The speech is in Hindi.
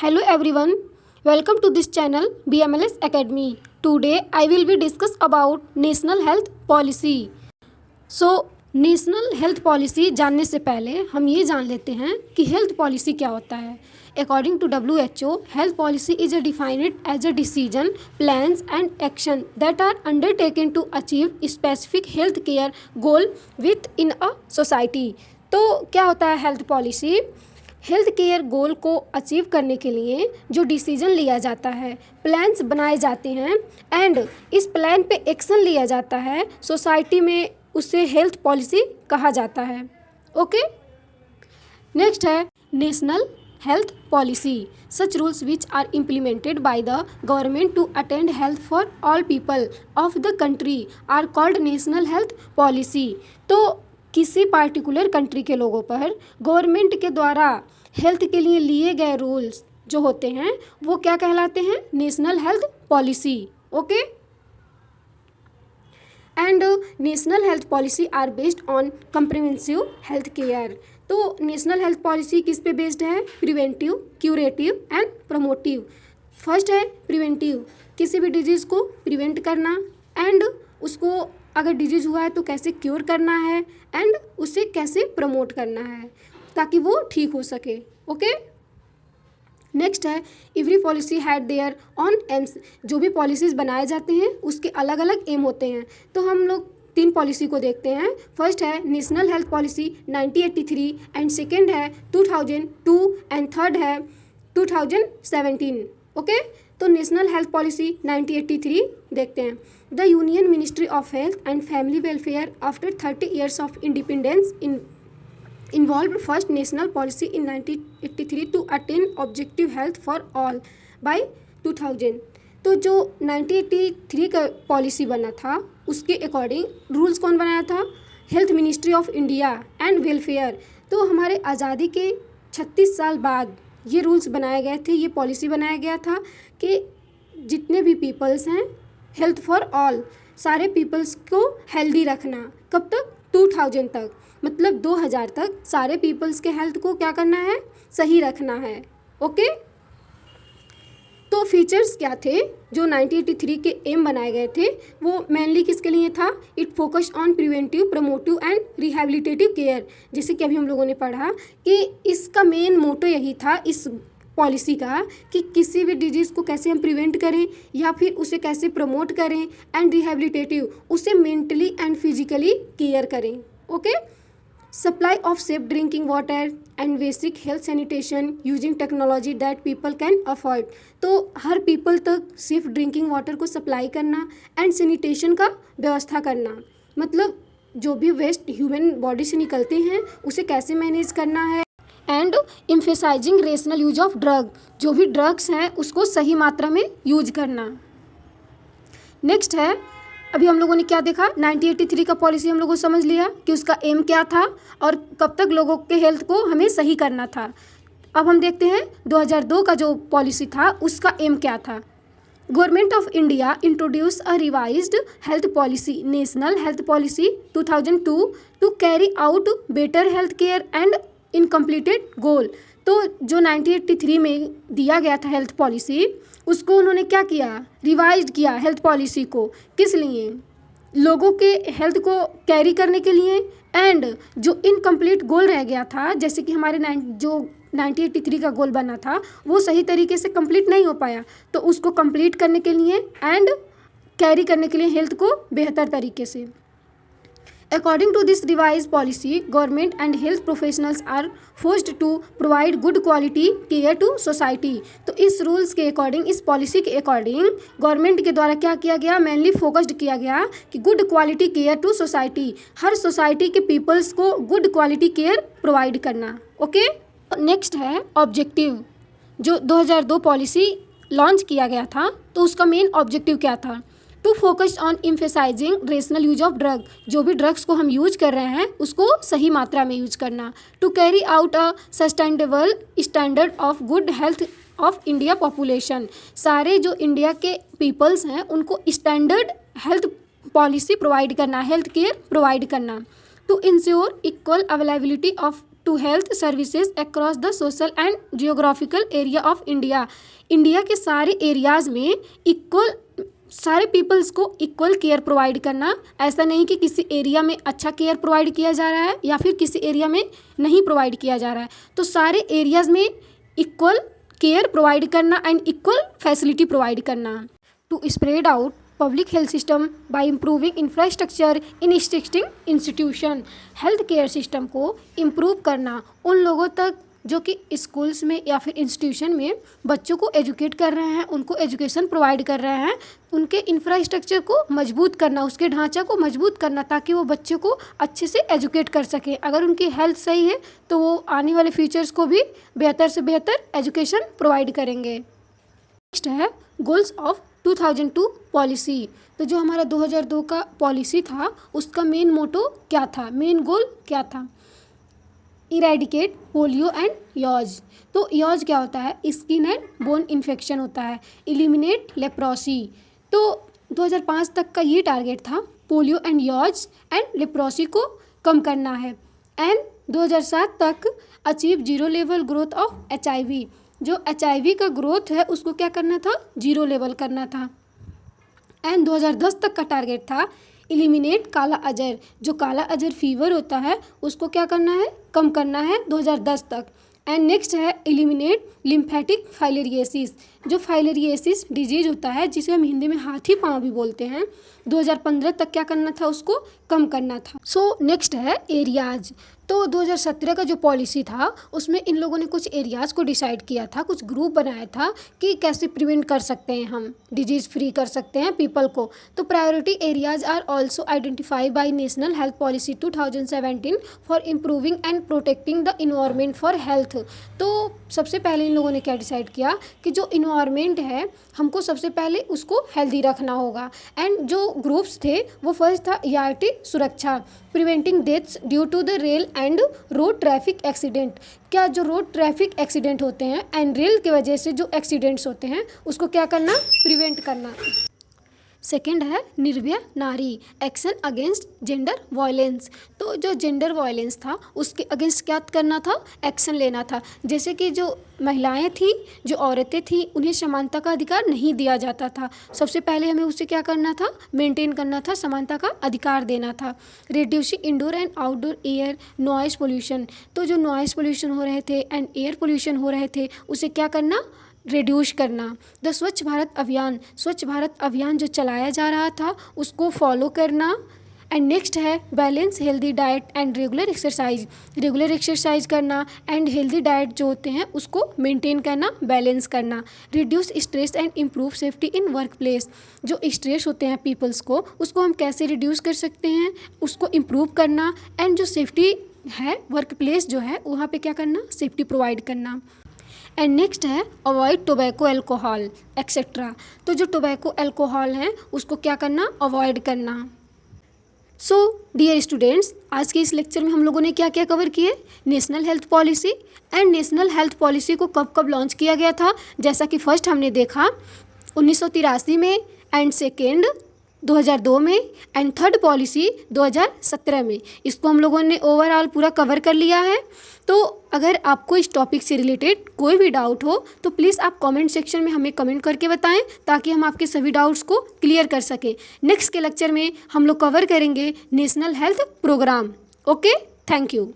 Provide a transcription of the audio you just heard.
Hello everyone, welcome to this channel BMLS Academy. Today I will be discuss about National Health Policy. National health policy जानने से पहले हम ये जान लेते हैं कि हेल्थ पॉलिसी क्या होता है. According to WHO, health policy is defined as a decision, plans and action that are undertaken to achieve specific health care goal within a society. तो क्या होता है health policy? Health care goal को अचीव करने के लिए जो डिसीजन लिया जाता है, प्लान्स बनाए जाते हैं एंड इस प्लान पे एक्शन लिया जाता है सोसाइटी में, उसे हेल्थ पॉलिसी कहा जाता है. ओके, नेक्स्ट है national health policy. Such rules which are implemented by the government to attend health for all people of the country are called national health policy. तो किसी पार्टिकुलर कंट्री के लोगों पर गवर्नमेंट के द्वारा हेल्थ के लिए लिए गए रूल्स जो होते हैं वो क्या कहलाते हैं? National health policy. Okay, and national health policy are based on comprehensive health care. तो नेशनल हेल्थ पॉलिसी किस पे बेस्ड है? Preventive, curative and promotive. First है प्रिवेंटिव, किसी भी डिजीज़ को प्रिवेंट करना एंड उसको अगर डिजीज़ हुआ है तो कैसे क्योर करना है एंड उसे कैसे प्रमोट करना है ताकि वो ठीक हो सके. ओके, नेक्स्ट है every policy had there on AIIMS. जो भी पॉलिसीज़ बनाए जाते हैं उसके अलग अलग एम होते हैं. तो हम लोग 3 पॉलिसी को देखते हैं. फर्स्ट है national health policy 1983 and second है 2002 एंड थर्ड है 2017. ओके, तो नेशनल हेल्थ पॉलिसी 1983 देखते हैं. The union ministry of health and family welfare after 30 years of independence involved first national policy in 1983 to attain objective health for all by 2000. तो जो 1983 का पॉलिसी बना था उसके अकॉर्डिंग रूल्स कौन बनाया था? Health ministry of India and welfare. तो हमारे आज़ादी के 36 साल बाद ये रूल्स बनाए गए थे, ये पॉलिसी बनाया गया था कि जितने भी पीपल्स हैं, हेल्थ फॉर ऑल, सारे पीपल्स को हेल्दी रखना. कब तक? 2000 तक, मतलब 2000 तक सारे पीपल्स के हेल्थ को क्या करना है? सही रखना है. ओके, तो फीचर्स क्या थे जो 1983 के एम बनाए गए थे? वो मेनली किसके लिए था? It focus on preventive, promotive and rehabilitative care. जैसे कि अभी हम लोगों ने पढ़ा कि इसका मेन मोटो यही था इस पॉलिसी का कि किसी भी डिजीज़ को कैसे हम प्रिवेंट करें या फिर उसे कैसे प्रमोट करें एंड रिहेबिलिटेटिव, उसे मेंटली एंड फिजिकली केयर करें. Okay, supply of safe drinking water and basic health sanitation using technology that people can afford. तो हर पीपल तक सेफ ड्रिंकिंग वाटर को सप्लाई करना एंड सैनिटेशन का व्यवस्था करना, मतलब जो भी वेस्ट ह्यूमन बॉडी से निकलते हैं उसे कैसे मैनेज करना है. And emphasizing rational use of drug, जो भी ड्रग्स हैं उसको सही मात्रा में यूज करना. नेक्स्ट है, अभी हम लोगों ने क्या देखा? 1983 का पॉलिसी हम लोगों को समझ लिया कि उसका एम क्या था और कब तक लोगों के हेल्थ को हमें सही करना था. अब हम देखते हैं 2002 का जो पॉलिसी था उसका एम क्या था. Government of India introduce a revised health policy, national health policy 2002 to carry out better health care and incompleted goal. तो जो 1983 में दिया गया था हेल्थ पॉलिसी, उसको उन्होंने क्या किया? रिवाइज किया हेल्थ पॉलिसी को. किस लिए? लोगों के हेल्थ को कैरी करने के लिए एंड जो इनकम्प्लीट गोल रह गया था, जैसे कि हमारे जो 1983 का गोल बना था वो सही तरीके से कंप्लीट नहीं हो पाया, तो उसको कंप्लीट करने के लिए एंड कैरी करने के लिए हेल्थ को बेहतर तरीके से. According to this revised policy, government and health professionals are forced to provide good quality care to society. तो इस रूल्स के अकॉर्डिंग, इस पॉलिसी के अकॉर्डिंग गवर्नमेंट के द्वारा क्या किया गया? मेनली फोकस्ड किया गया कि good quality care to society, हर सोसाइटी के पीपल्स को गुड क्वालिटी केयर प्रोवाइड करना. ओके, नेक्स्ट है ऑब्जेक्टिव. जो 2002 पॉलिसी लॉन्च किया गया था तो उसका मेन ऑब्जेक्टिव क्या था? To focus on emphasising rational use of drug, जो भी ड्रग्स को हम यूज कर रहे हैं उसको सही मात्रा में यूज करना. To carry out a sustainable standard of good health of India population, सारे जो इंडिया के पीपल्स हैं उनको स्टैंडर्ड हेल्थ पॉलिसी प्रोवाइड करना, हेल्थ केयर प्रोवाइड करना. To ensure equal availability of to health services across the social and geographical area of India. India के सारे एरियाज़ में इक्वल सारे पीपल्स को इक्वल केयर प्रोवाइड करना। ऐसा नहीं कि किसी एरिया में अच्छा केयर प्रोवाइड किया जा रहा है या फिर किसी एरिया में नहीं प्रोवाइड किया जा रहा है, तो सारे एरियाज़ में इक्वल केयर प्रोवाइड करना एंड इक्वल फैसिलिटी प्रोवाइड करना। To spread out public health system by improving infrastructure in existing institution. Health care system को इम्प्रूव करना उन लोगों तक जो कि स्कूल्स में या फिर इंस्टीट्यूशन में बच्चों को एजुकेट कर रहे हैं, उनको एजुकेशन प्रोवाइड कर रहे हैं, उनके इंफ्रास्ट्रक्चर को मजबूत करना, उसके ढांचा को मजबूत करना, ताकि वो बच्चों को अच्छे से एजुकेट कर सकें। अगर उनकी हेल्थ सही है तो वो आने वाले फ्यूचर्स को भी बेहतर से बेहतर एजुकेशन प्रोवाइड करेंगे। नेक्स्ट है गोल्स ऑफ 2002 पॉलिसी। तो जो हमारा 2002 का पॉलिसी था उसका मेन मोटो क्या था, मेन गोल क्या था? Eradicate polio and yaws. तो यॉज क्या होता है? स्किन एंड बोन इन्फेक्शन होता है। Eliminate leprosy. तो 2005 तक का ये टारगेट था, polio and yaws and leprosy को कम करना है। एंड 2007 तक achieve zero level growth of HIV। जो HIV का ग्रोथ है उसको क्या करना था? जीरो लेवल करना था। एंड 2010 तक का टारगेट था इलिमिनेट काला अजर। जो काला अजर फीवर होता है उसको क्या करना है? कम करना है 2010 तक। एंड नेक्स्ट है इलिमिनेट लिम्फेटिक फाइलेरिएसिस। जो फाइलेरिएसिस डिजीज होता है जिसे हम हिंदी में हाथी पाँव भी बोलते हैं, 2015 तक क्या करना था? उसको कम करना था। सो नेक्स्ट है एरियाज। तो 2017 का जो पॉलिसी था उसमें इन लोगों ने कुछ एरियाज़ को डिसाइड किया था, कुछ ग्रुप बनाया था कि कैसे प्रिवेंट कर सकते हैं, हम डिजीज़ फ्री कर सकते हैं पीपल को। तो priority areas are also identified by national health policy 2017 for improving and protecting the environment for health. तो सबसे पहले इन लोगों ने क्या डिसाइड किया कि जो इन्वायरमेंट है हमको सबसे पहले उसको हेल्दी रखना होगा। एंड जो ग्रुप्स थे वो फर्स्ट था ERT सुरक्षा, preventing deaths due to the rail and road traffic accident. क्या जो रोड ट्रैफिक एक्सीडेंट होते हैं एंड रेल की वजह से जो एक्सीडेंट्स होते हैं उसको क्या करना? प्रिवेंट करना। सेकेंड है निर्भया नारी, एक्शन अगेंस्ट जेंडर वायलेंस। तो जो जेंडर वायलेंस था उसके अगेंस्ट क्या करना था? एक्शन लेना था। जैसे कि जो महिलाएं थी, जो औरतें थी, उन्हें समानता का अधिकार नहीं दिया जाता था। सबसे पहले हमें उसे क्या करना था? मेंटेन करना था, समानता का अधिकार देना था। Reducing indoor and outdoor air noise pollution. तो जो नॉइस पोल्यूशन हो रहे थे एंड एयर पोल्यूशन हो रहे थे उसे क्या करना? रिड्यूस करना। द स्वच्छ भारत अभियान, स्वच्छ भारत अभियान जो चलाया जा रहा था उसको फॉलो करना। एंड नेक्स्ट है balance healthy diet and regular exercise, regular exercise करना एंड हेल्दी डाइट जो होते हैं उसको मेंटेन करना, बैलेंस करना। Reduce stress and improve safety in work place. जो स्ट्रेस होते हैं पीपल्स को उसको हम कैसे रिड्यूस कर सकते हैं? उसको इम्प्रूव करना। एंड जो सेफ्टी है वर्क प्लेस जो है वहाँ पे क्या करना? सेफ्टी प्रोवाइड करना। एंड नेक्स्ट है अवॉइड टोबैको एल्कोहल एक्सेट्रा। तो जो टोबैको अल्कोहल है उसको क्या करना? अवॉइड करना। सो डियर स्टूडेंट्स, आज के इस लेक्चर में हम लोगों ने क्या क्या कवर किए? National health policy. And national health policy को कब कब लॉन्च किया गया था? जैसा कि फर्स्ट हमने देखा 1983 में, एंड सेकेंड 2002 में, एंड थर्ड पॉलिसी 2017 में। इसको हम लोगों ने ओवरऑल पूरा कवर कर लिया है। तो अगर आपको इस टॉपिक से रिलेटेड कोई भी डाउट हो तो प्लीज़ आप कमेंट सेक्शन में हमें कमेंट करके बताएं ताकि हम आपके सभी डाउट्स को क्लियर कर सकें। नेक्स्ट के लेक्चर में हम लोग कवर करेंगे national health programme. Okay, thank you.